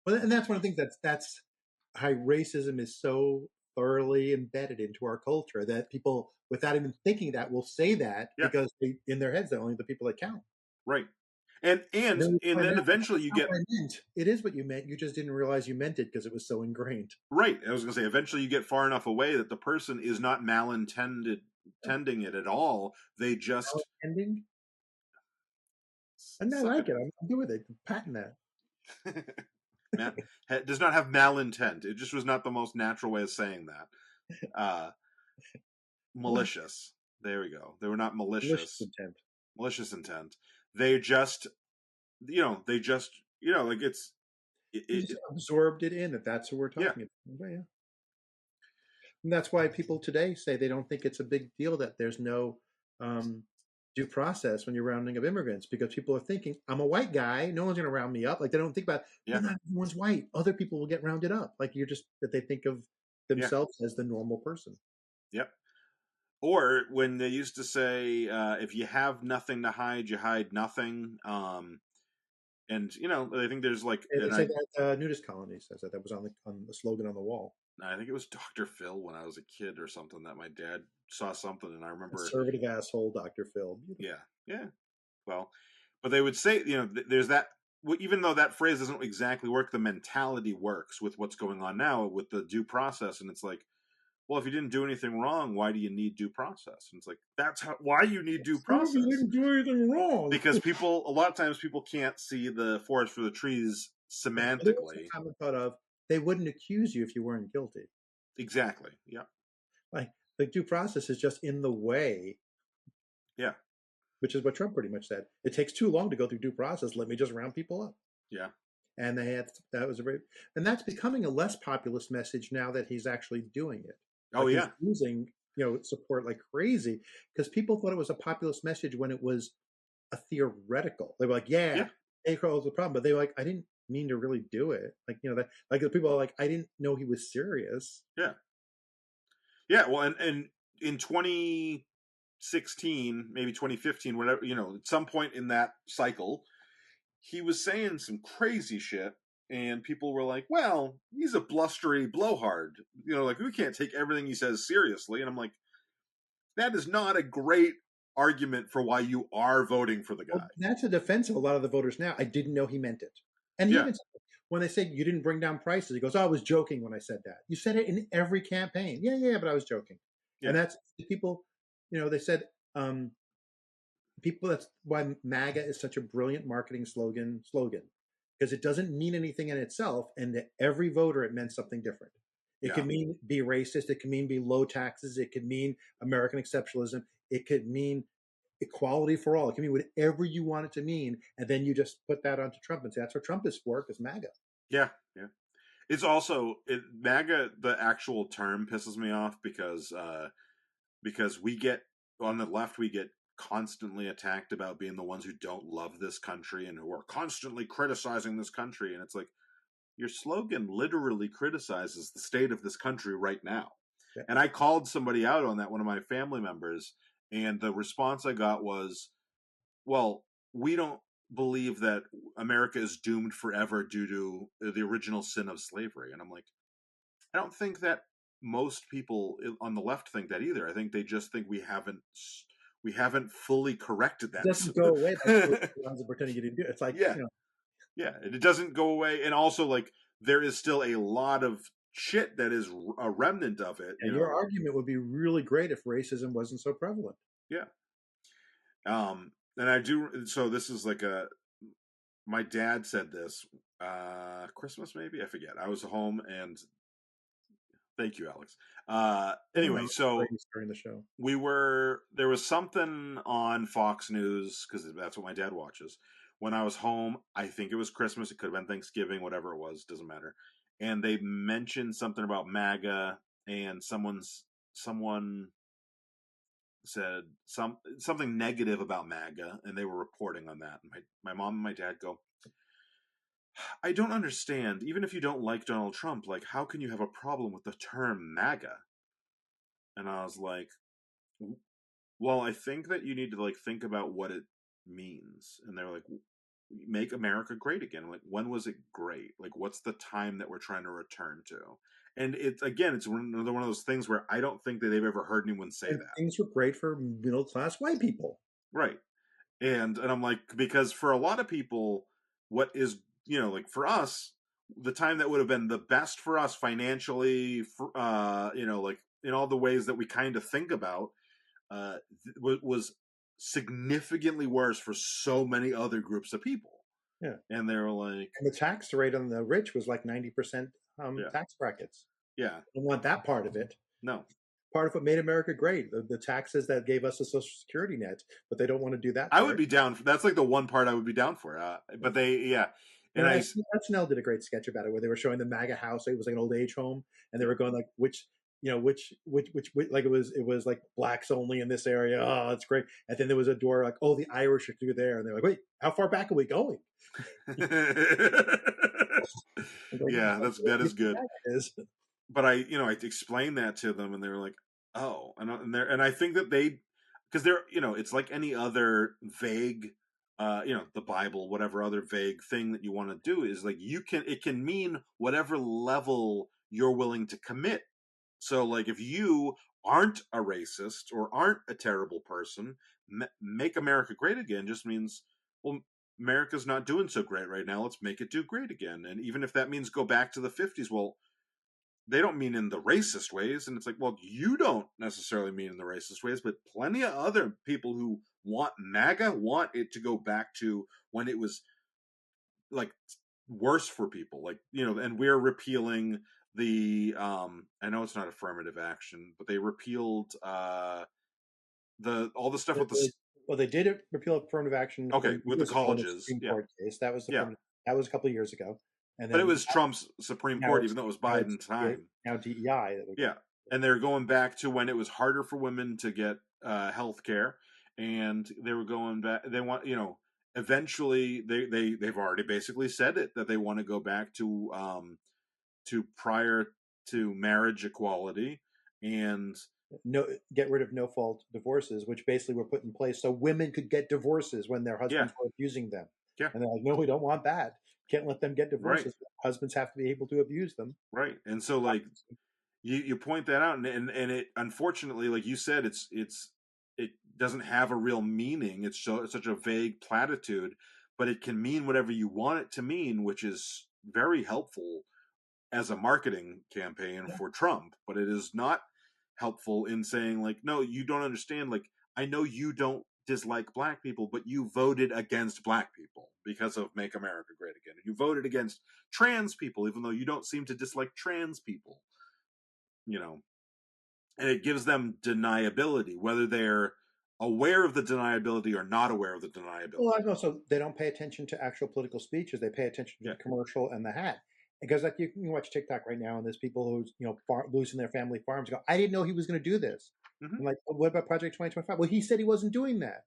And that's one of the things that's how racism is so thoroughly embedded into our culture that people, without even thinking that, will say that because in their heads they're only the people that count. Right. And then eventually you get. It is what you meant. You just didn't realize you meant it because it was so ingrained. Right. I was going to say, eventually you get far enough away that the person is not tending it at all. They just. Malintending? And I like it. I'm good with it. Patent that. Does not have malintent. It just was not the most natural way of saying that. Malicious. There we go. They were not malicious. Malicious intent. They just, it's. It absorbed it in. That's who we're talking about. Yeah. And that's why people today say they don't think it's a big deal that there's no due process when you're rounding up immigrants, because people are thinking, I'm a white guy, no one's going to round me up. Like, they don't think about, not everyone's white. Other people will get rounded up. Like, that they think of themselves as the normal person. Yep. Or when they used to say, if you have nothing to hide, you hide nothing. And I think there's they say that nudist colony says that was on the slogan on the wall. I think it was Dr. Phil when I was a kid or something that my dad saw something, and I remember conservative asshole Dr. Phil. Yeah. Well, but they would say, there's that. Even though that phrase doesn't exactly work, the mentality works with what's going on now with the due process, and it's like, well, if you didn't do anything wrong, why do you need due process? And it's like, that's why you need due process. You didn't do anything wrong. Because a lot of times people can't see the forest for the trees semantically. I thought of, they wouldn't accuse you if you weren't guilty. Exactly. Yeah. Like, the due process is just in the way. Yeah. which is what Trump pretty much said. It takes too long to go through due process. Let me just round people up. Yeah. And that was and that's becoming a less populist message now that he's actually doing it. Oh, like yeah. He's losing, support like crazy because people thought it was a populist message when it was a theoretical. They were like, yeah. ACRO was the problem, but they were like, I didn't mean to really do it. Like the people are like, I didn't know he was serious. Yeah. Yeah. Well, and in 2016, maybe 2015, whatever, at some point in that cycle, he was saying some crazy shit, and people were like, well, he's a blustery blowhard. Like, we can't take everything he says seriously. And I'm like, that is not a great argument for why you are voting for the guy. Well, that's a defense of a lot of the voters now. I didn't know he meant it. And he even said, when they say you didn't bring down prices, he goes, oh, I was joking when I said that. You said it in every campaign. Yeah, but I was joking. Yeah. And that's people, they said, that's why MAGA is such a brilliant marketing slogan, because it doesn't mean anything in itself. And to every voter, it meant something different. It could mean be racist. It could mean be low taxes. It could mean American exceptionalism. It could mean equality for all. It can mean whatever you want it to mean. And then you just put that onto Trump and say, that's what Trump is for, because MAGA. Yeah. It's also, MAGA, the actual term pisses me off because we get, on the left, we get constantly attacked about being the ones who don't love this country and who are constantly criticizing this country. And it's like, your slogan literally criticizes the state of this country right now. Yeah. And I called somebody out on that, one of my family members, and the response I got was, well, we don't believe that America is doomed forever due to the original sin of slavery. And I'm like, I don't think that most people on the left think that either. I think they just think we haven't fully corrected that. It doesn't go away. That's what pretending you didn't do. It's like, yeah, it doesn't go away. And also, like, there is still a lot of shit that is a remnant of it. And your argument would be really great if racism wasn't so prevalent. Yeah. And I do. So this is like my dad said this, Christmas, maybe, I forget. I was home and thank you, Alex. Anyway, so during the show, there was something on Fox News, because that's what my dad watches. When I was home, I think it was Christmas. It could have been Thanksgiving, whatever it was, doesn't matter. And they mentioned something about MAGA, and someone said something negative about MAGA, and they were reporting on that. My mom and my dad go, I don't understand. Even if you don't like Donald Trump, like, how can you have a problem with the term MAGA? And I was like, well, I think that you need to, like, think about what it means. And they're like, make America great again. Like, when was it great? Like, what's the time that we're trying to return to? And it's another one of those things where I don't think that they've ever heard anyone say that. Things were great for middle-class white people. Right. And I'm like, because for a lot of people, what is, like, for us, the time that would have been the best for us financially, like, in all the ways that we kind of think about, was significantly worse for so many other groups of people. Yeah. And they were like, and the tax rate on the rich was like 90% tax brackets. Yeah. I don't want that part of it. No. Part of what made America great, the taxes that gave us a social security net, but they don't want to do that. I would be down for, that's like the one part I would be down for. But they, And SNL did a great sketch about it where they were showing the MAGA house. It was like an old age home, and they were going like, which like it was like blacks only in this area. Oh, it's great. And then there was a door like, oh, the Irish are through there, and they're like, wait, how far back are we going? Yeah, that is good. But I explained that to them, and they were like, oh, and I think that because they're, it's like any other vague, the Bible, whatever other vague thing that you want to do is like, it can mean whatever level you're willing to commit. So, like, if you aren't a racist or aren't a terrible person, make America great again just means, well, America's not doing so great right now. Let's make it do great again. And even if that means go back to the 50s, well, they don't mean in the racist ways. And it's like, well, you don't necessarily mean in the racist ways, but plenty of other people who want MAGA want it to go back to when it was, like, worse for people. Like, and we're repealing the I know it's not affirmative action, but they repealed all the stuff with the Well, they did repeal affirmative action. Okay, with the years ago in a colleges, Supreme yeah, Court case. That was yeah. that was a couple of years ago, and But it then was Trump's Supreme now Court, even though it was Biden's time. now DEI that we got. Yeah, and they're going back to when it was harder for women to get health care, and they were going back. They want, eventually they've already basically said it that they want to go back to prior to marriage equality and get rid of no fault divorces, which basically were put in place so women could get divorces when their husbands were abusing them. Yeah. And they're like, no, we don't want that. Can't let them get divorces. Right. Husbands have to be able to abuse them. Right. And so like you point that out, and it, unfortunately, like you said, it doesn't have a real meaning. It's such a vague platitude, but it can mean whatever you want it to mean, which is very helpful as a marketing campaign for Trump. But it is not helpful in saying, like, no, you don't understand. Like, I know you don't dislike black people, but you voted against black people because of Make America Great Again. You voted against trans people, even though you don't seem to dislike trans people. And it gives them deniability, whether they're aware of the deniability or not aware of the deniability. Well, I know. So they don't pay attention to actual political speeches. They pay attention to the commercial and the hat. Because like you can watch TikTok right now, and there's people who's losing their family farms. Go, I didn't know he was going to do this. Mm-hmm. I'm like, well, what about Project 2025? Well, he said he wasn't doing that.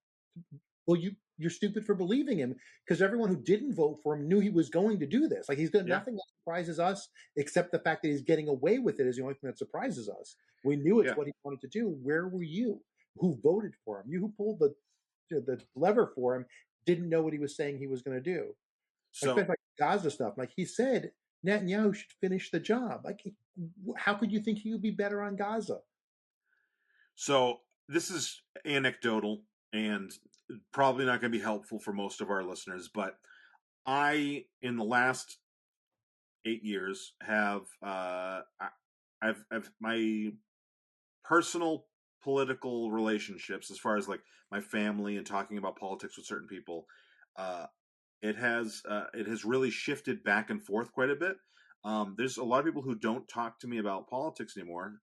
Well, you're stupid for believing him, because everyone who didn't vote for him knew he was going to do this. Like, he's done nothing that surprises us, except the fact that he's getting away with it is the only thing that surprises us. We knew it's what he wanted to do. Where were you? Who voted for him? You who pulled the lever for him didn't know what he was saying he was going to do. So, like Gaza stuff, like he said, Netanyahu should finish the job. Like, how could you think he would be better on Gaza? So this is anecdotal and probably not going to be helpful for most of our listeners, but I, in the last 8 years, have I've my personal political relationships, as far as like my family and talking about politics with certain people, it has really shifted back and forth quite a bit. There's a lot of people who don't talk to me about politics anymore,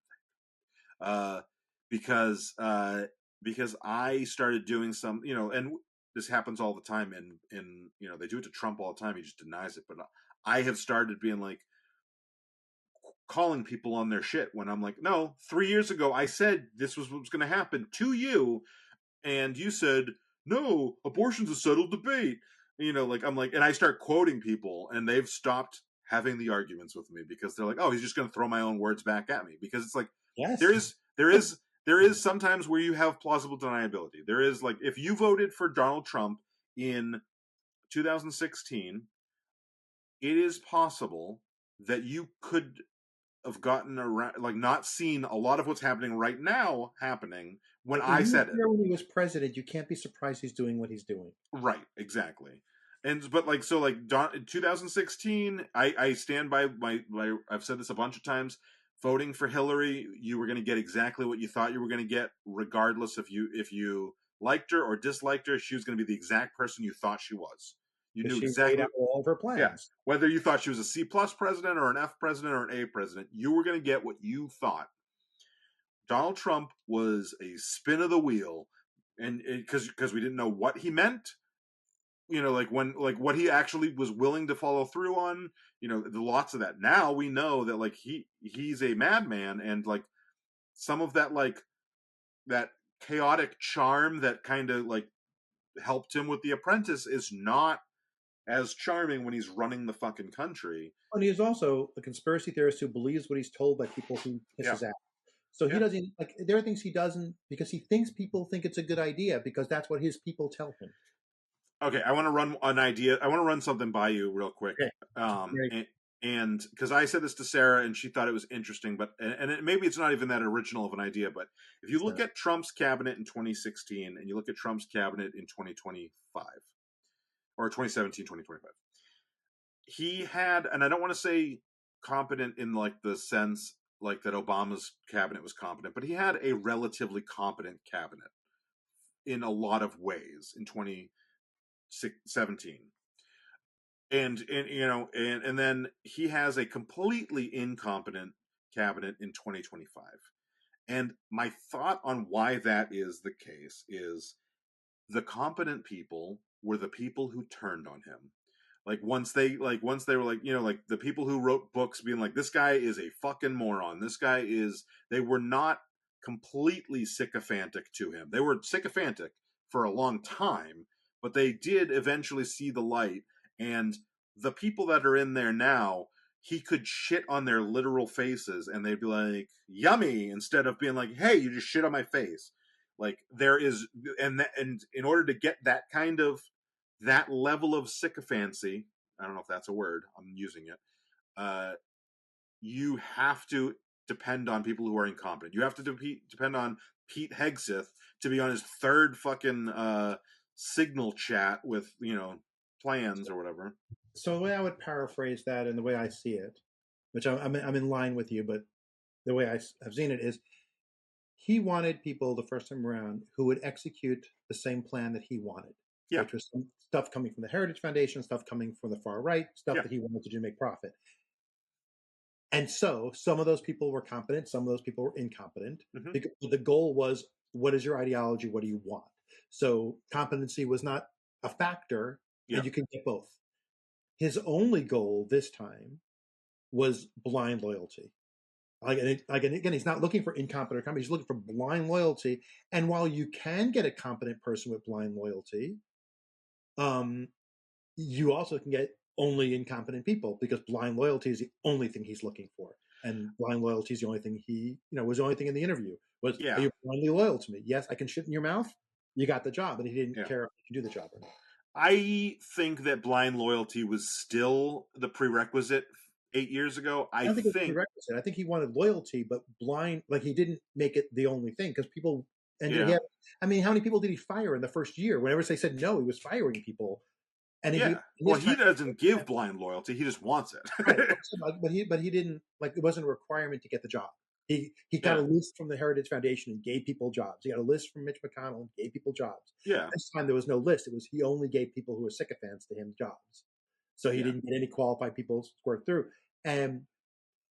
because I started doing some, and this happens all the time, and they do it to Trump all the time. He just denies it, but I have started being like, calling people on their shit when I'm like, no, 3 years ago I said this was what was going to happen to you, and you said no, abortion's a settled debate. I'm like, and I start quoting people, and they've stopped having the arguments with me because they're like, oh, he's just going to throw my own words back at me, because it's like, yes, there is sometimes where you have plausible deniability. There is, like, if you voted for Donald Trump in 2016, it is possible that you could have gotten around, like, not seen a lot of what's happening right now happening when I said it. When he was president, you can't be surprised he's doing what he's doing. Right, exactly. But like, so like 2016, I stand by my I've said this a bunch of times. Voting for Hillary, you were going to get exactly what you thought you were going to get, regardless if you liked her or disliked her. She was going to be the exact person you thought she was. You knew exactly all of her plans. Yeah. Whether you thought she was a C+ president or an F president or an A president, you were going to get what you thought. Donald Trump was a spin of the wheel, and because we didn't know what he meant, like what he actually was willing to follow through on, lots of that. Now we know that, like, he's a madman, and like some of that, like, that chaotic charm that kind of like helped him with The Apprentice is not as charming when he's running the fucking country. And he is also a conspiracy theorist who believes what he's told by people who pisses out. So he doesn't, like, there are things he doesn't, because he thinks people think it's a good idea, because that's what his people tell him. Okay, I want to run an idea. I want to run something by you real quick. Okay. And because I said this to Sarah and she thought it was interesting, but maybe it's not even that original of an idea. But if you look at Trump's cabinet in 2016 and you look at Trump's cabinet in 2025 or 2017, 2025, he had, and I don't want to say competent in like the sense like that Obama's cabinet was competent, but he had a relatively competent cabinet in a lot of ways in 2017. And then he has a completely incompetent cabinet in 2025. And my thought on why that is the case is the competent people were the people who turned on him. Once they were like, the people who wrote books being like, this guy is a fucking moron. They were not completely sycophantic to him. They were sycophantic for a long time, but they did eventually see the light. And the people that are in there now, he could shit on their literal faces and they'd be like, yummy, instead of being like, hey, you just shit on my face. There is, and in order to get that level of sycophancy, I don't know if that's a word, I'm using it, you have to depend on people who are incompetent. You have to depend on Pete Hegseth to be on his third fucking signal chat with, plans or whatever. So the way I would paraphrase that and the way I see it, which I'm in line with you, but the way I have seen it is he wanted people the first time around who would execute the same plan that he wanted, which was some stuff coming from the Heritage Foundation, stuff coming from the far right, stuff that he wanted to do to make profit. And so some of those people were competent, some of those people were incompetent. Mm-hmm. Because the goal was, what is your ideology? What do you want? So competency was not a factor, and you can get both. His only goal this time was blind loyalty. Again, he's not looking for incompetent or competent. He's looking for blind loyalty. And while you can get a competent person with blind loyalty, you also can get only incompetent people, because blind loyalty is the only thing he's looking for. And blind loyalty is the only thing was the only thing in the interview was, are you blindly loyal to me? Yes, I can shit in your mouth. You got the job. And he didn't care if you can do the job or not. I think that blind loyalty was still the prerequisite 8 years ago. I don't think it was prerequisite. I think he wanted loyalty, but blind, he didn't make it the only thing, because people, and how many people did he fire in the first year? Whenever they said no, he was firing people. And he doesn't give blind loyalty; he just wants it. Right. But he didn't, it wasn't a requirement to get the job. He got a list from the Heritage Foundation and gave people jobs. He got a list from Mitch McConnell and gave people jobs. Yeah. This time there was no list. It was he only gave people who were sycophants to him jobs. So he didn't get any qualified people squirt through. And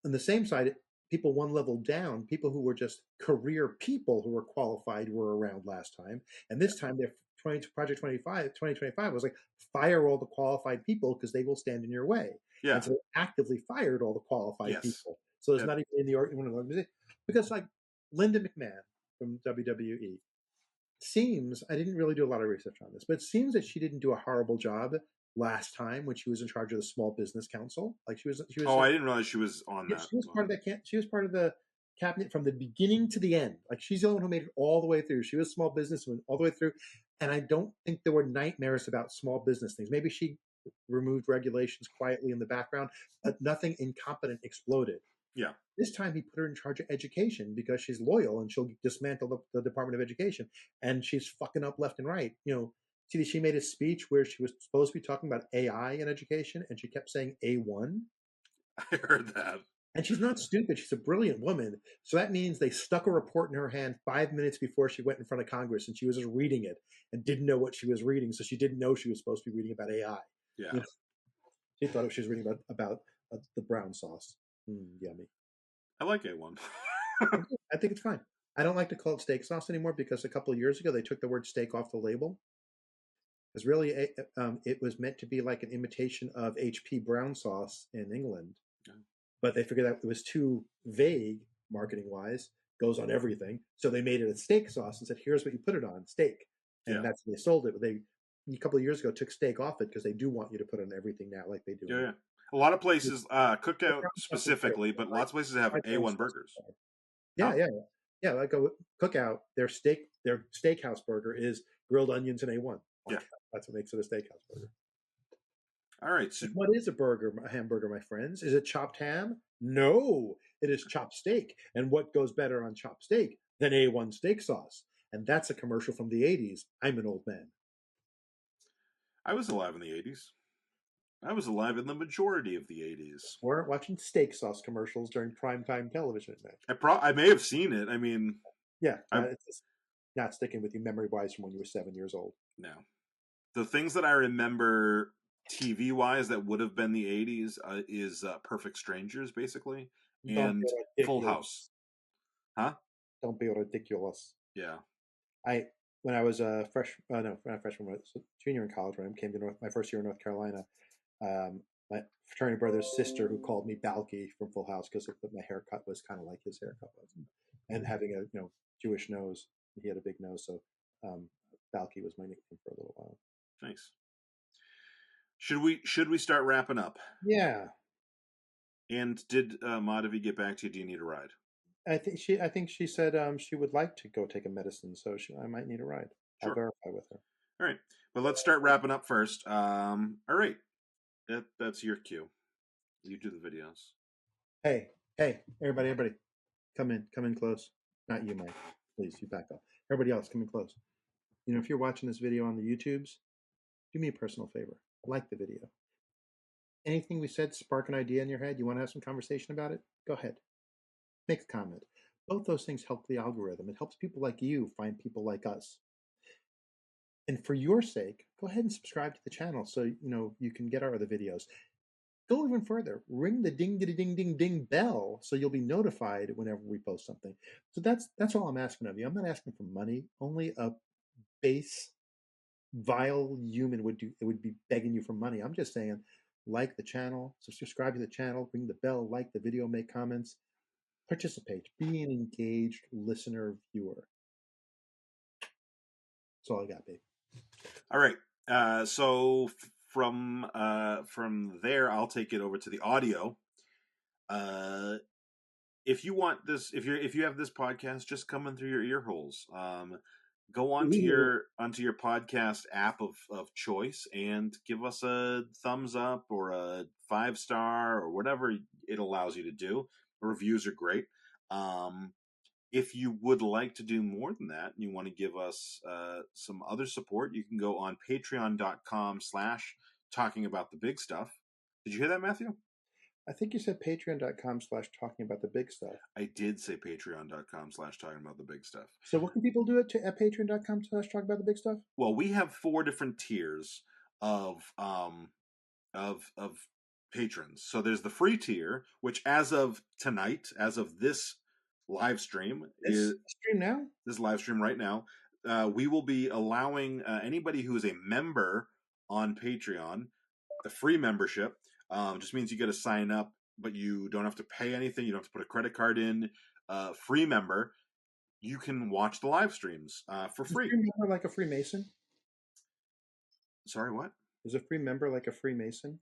on the same side, people one level down, people who were just career people who were qualified were around last time. And this time they're Project 2025 was like, fire all the qualified people because they will stand in your way. Yeah. And so they actively fired all the qualified people. So it's not even in one of the organizations. Because Linda McMahon from WWE seems, I didn't really do a lot of research on this, but it seems that she didn't do a horrible job last time when she was in charge of the Small Business Council. She was. Oh, I didn't realize she was on that. She was part of that. She was part of the cabinet from the beginning to the end. She's the only one who made it all the way through. She was small businesswoman all the way through. And I don't think there were nightmares about small business things. Maybe she removed regulations quietly in the background, but nothing incompetent exploded. Yeah. This time he put her in charge of education because she's loyal and she'll dismantle the Department of Education. And she's fucking up left and right. See, she made a speech where she was supposed to be talking about AI in education, and she kept saying A1. I heard that. And she's not stupid. She's a brilliant woman. So that means they stuck a report in her hand 5 minutes before she went in front of Congress, and she was just reading it and didn't know what she was reading. So she didn't know she was supposed to be reading about AI. Yeah. She thought she was reading about the brown sauce. Yummy. I like A1. I think it's fine. I don't like to call it steak sauce anymore because a couple of years ago they took the word steak off the label. Because really, it was meant to be like an imitation of HP brown sauce in England. But they figured out it was too vague marketing-wise, goes on everything. So they made it a steak sauce and said, here's what you put it on, steak. And that's how they sold it. But they, a couple of years ago, took steak off it because they do want you to put on everything now like they do. Yeah. A lot of places, Cookout specifically, but lots of places have A1 burgers. Yeah. Like a Cookout, their steakhouse burger is grilled onions and A1. Yeah. That's what makes it a steakhouse burger. All right. So what is a hamburger, my friends? Is it chopped ham? No, it is chopped steak. And what goes better on chopped steak than A1 steak sauce? And that's a commercial from the 80s. I'm an old man. I was alive in the 80s. I was alive in the majority of the 80s. Weren't watching steak sauce commercials during primetime television. I may have seen it. I mean... Yeah, it's just not sticking with you memory-wise from when you were 7 years old. No. The things that I remember TV-wise that would have been the 80s is Perfect Strangers, basically, and Full House. Huh? Don't be ridiculous. Yeah. when I was a not freshman, but junior in college, when I came to my first year in North Carolina, my fraternity brother's sister, who called me Balky from Full House because my haircut was kind of like his haircut was, and having a Jewish nose, he had a big nose, so Balky was my nickname for a little while. Nice. Should we start wrapping up? Yeah. And did Madhavi get back to you? Do you need a ride? I think she said she would like to go take a medicine, so I might need a ride. Sure. I'll verify with her. All right, but let's start wrapping up first. All right, that's your cue. You do the videos. Hey, everybody, come in close. Not you, Mike. Please, you back up. Everybody else, come in close. If you're watching this video on the YouTubes, do me a personal favor. Like the video. Anything we said spark an idea in your head? You want to have some conversation about it? Go ahead. Make a comment. Both those things help the algorithm. It helps people like you find people like us. And for your sake, go ahead and subscribe to the channel so you can get our other videos. Go even further. Ring the ding ding ding ding ding bell so you'll be notified whenever we post something. So that's all I'm asking of you. I'm not asking for money. Only a base, vile human would be begging you for money. I'm just saying, like the channel, subscribe to the channel, ring the bell, like the video, make comments, participate, be an engaged listener, viewer. That's all I got, babe. All right. So from there, I'll take it over to the audio. If you want this, if you have this podcast just coming through your ear holes, go onto your podcast app of choice and give us a thumbs up or a 5-star or whatever it allows you to do. Reviews are great. If you would like to do more than that and you want to give us some other support, you can go on patreon.com/talking about the big stuff. Did you hear that, Matthew? I think you said patreon.com/talking about the big stuff. I did say patreon.com/talking about the big stuff. So what can people do at patreon.com/talking about the big stuff? Well, we have 4 different tiers of patrons. So there's the free tier, which as of tonight, as of this live stream, This live stream right now, we will be allowing anybody who is a member on Patreon, the free membership, just means you get to sign up, but you don't have to pay anything. You don't have to put a credit card in. Free member, you can watch the live streams for free. Is a free member like a Freemason? Sorry, what? Is a free member like a Freemason?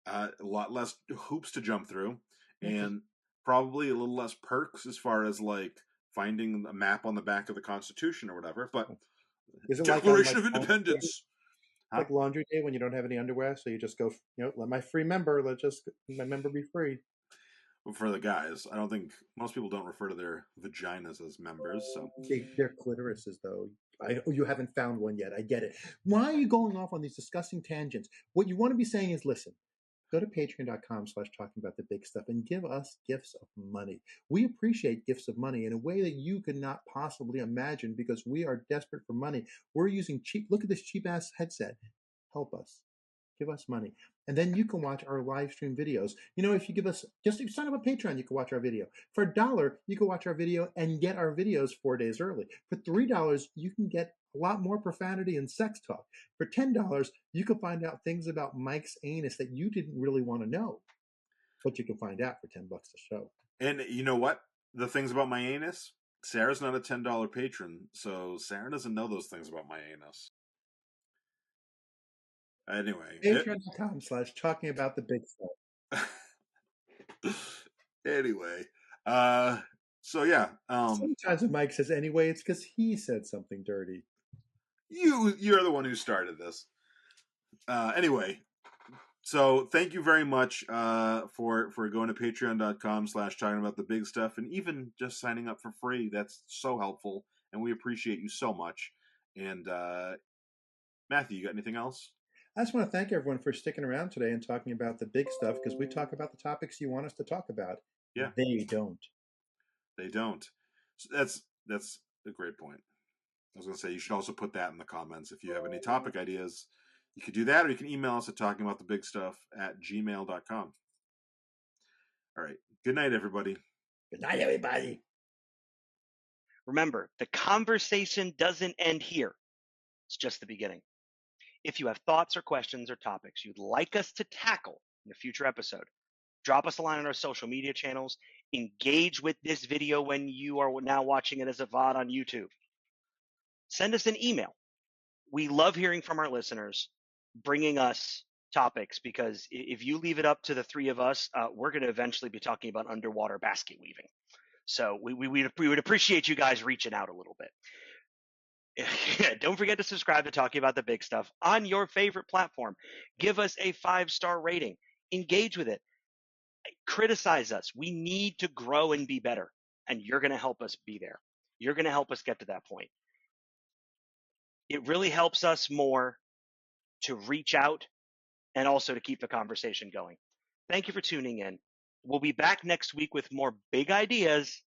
A lot less hoops to jump through, and probably a little less perks as far as like finding a map on the back of the Constitution or whatever. But is it Declaration of Independence? Like laundry day when you don't have any underwear, so you just go, let my free member, let my member be free. For the guys, I don't think most people don't refer to their vaginas as members. So they're clitorises, though. You haven't found one yet. I get it. Why are you going off on these disgusting tangents? What you want to be saying is, listen, go to patreon.com/talking about the big stuff and give us gifts of money. We appreciate gifts of money in a way that you could not possibly imagine because we are desperate for money. We're using look at this cheap ass headset. Help us. Give us money. And then you can watch our live stream videos. If you give us, just sign up on Patreon, you can watch our video. For $1, you can watch our video and get our videos 4 days early. For $3, you can get a lot more profanity and sex talk. For $10, you can find out things about Mike's anus that you didn't really want to know, but you can find out for $10 a show. And you know what? The things about my anus, Sarah's not a $10 patron, so Sarah doesn't know those things about my anus. Anyway, Patreon.com/talking about the big stuff. Anyway, so yeah. Sometimes when Mike says anyway, it's because he said something dirty. You're the one who started this. Anyway, so thank you very much for going to patreon.com/talking about the big stuff, and even just signing up for free. That's so helpful, and we appreciate you so much. And Matthew, you got anything else? I just want to thank everyone for sticking around today and talking about the big stuff, because we talk about the topics you want us to talk about. Yeah. They don't. They don't. So that's a great point. I was going to say, you should also put that in the comments. If you have any topic ideas, you could do that, or you can email us at talkingaboutthebigstuff@gmail.com. All right. Good night, everybody. Good night, everybody. Remember, the conversation doesn't end here. It's just the beginning. If you have thoughts or questions or topics you'd like us to tackle in a future episode, drop us a line on our social media channels. Engage with this video when you are now watching it as a VOD on YouTube. Send us an email. We love hearing from our listeners, bringing us topics, because if you leave it up to the three of us, we're going to eventually be talking about underwater basket weaving. So we would appreciate you guys reaching out a little bit. Don't forget to subscribe to Talking About the Big Stuff on your favorite platform. Give us a 5-star rating. Engage with it. Criticize us. We need to grow and be better, and you're going to help us be there. You're going to help us get to that point. It really helps us more to reach out and also to keep the conversation going. Thank you for tuning in. We'll be back next week with more big ideas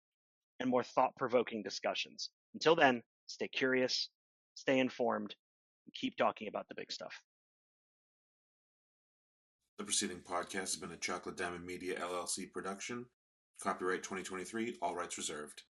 and more thought-provoking discussions. Until then, stay curious, stay informed, and keep talking about the big stuff. The preceding podcast has been a Chocolate Diamond Media LLC production. Copyright 2023, all rights reserved.